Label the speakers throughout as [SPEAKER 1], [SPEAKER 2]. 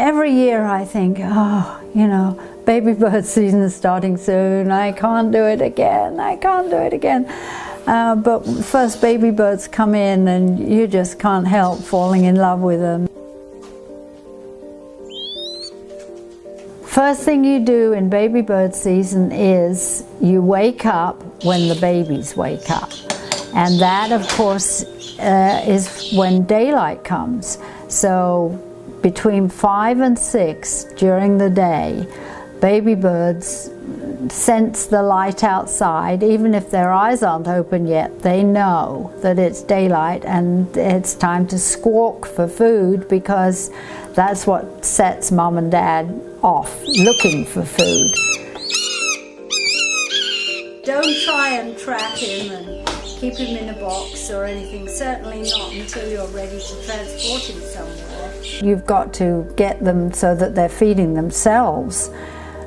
[SPEAKER 1] every year I think, oh, you know, baby bird season is starting soon. I can't do it again. I can't do it again. But first baby birds come in and you just can't help falling in love with them. First thing you do in baby bird season is you wake up when the babies wake up. And that, of course, is when daylight comes. So between 5 and 6 during the day, baby birds sense the light outside. Even if their eyes aren't open yet, they know that it's daylight and it's time to squawk for food, because that's what sets mom and dad off, looking for food. Don't try and trap him and keep him in a box or anything, certainly not until you're ready to transport him somewhere. You've got to get them so that they're feeding themselves.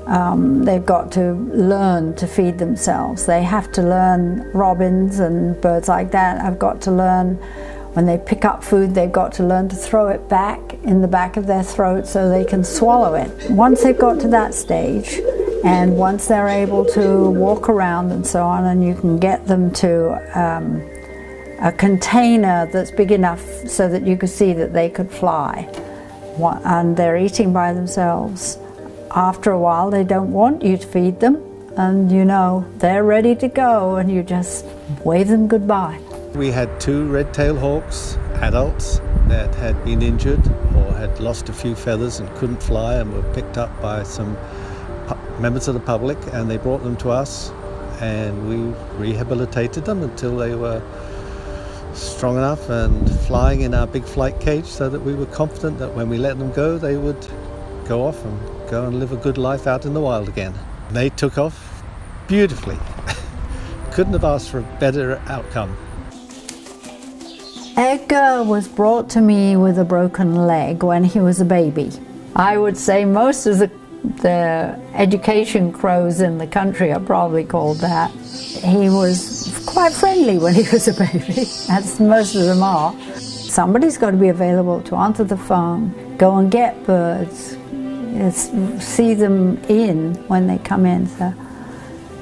[SPEAKER 1] They've got to learn to feed themselves. They have to learn, robins and birds like that have got to learn, when they pick up food, they've got to learn to throw it back in the back of their throat so they can swallow it. Once they've got to that stage, and once they're able to walk around and so on, and you can get them to a container that's big enough so that you could see that they could fly, and they're eating by themselves. After a while, they don't want you to feed them, and you know they're ready to go, and you just wave them goodbye.
[SPEAKER 2] We had 2 red-tailed hawks, adults, that had been injured or had lost a few feathers and couldn't fly and were picked up by some members of the public, and they brought them to us, and we rehabilitated them until they were strong enough and flying in our big flight cage, so that we were confident that when we let them go, they would go off and go and live a good life out in the wild again. They took off beautifully. Couldn't have asked for a better outcome.
[SPEAKER 1] Edgar was brought to me with a broken leg when he was a baby. I would say most of the education crows in the country are probably called that. He was quite friendly when he was a baby, as most of them are. Somebody's got to be available to answer the phone, go and get birds, see them in when they come in. So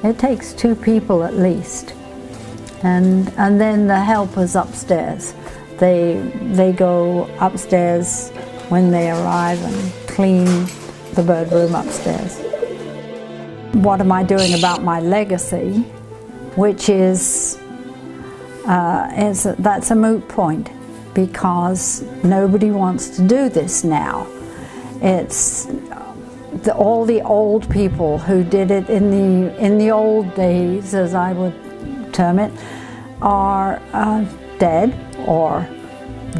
[SPEAKER 1] it takes 2 people at least. And then the helpers upstairs. They go upstairs when they arrive and clean the bird room upstairs. What am I doing about my legacy? Which is that's a moot point, because nobody wants to do this now. It's all the old people who did it in the old days, as I would term it, are dead or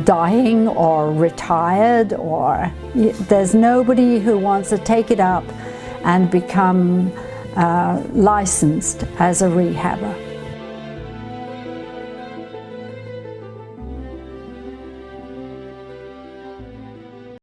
[SPEAKER 1] dying or retired, or there's nobody who wants to take it up and become licensed as a rehabber.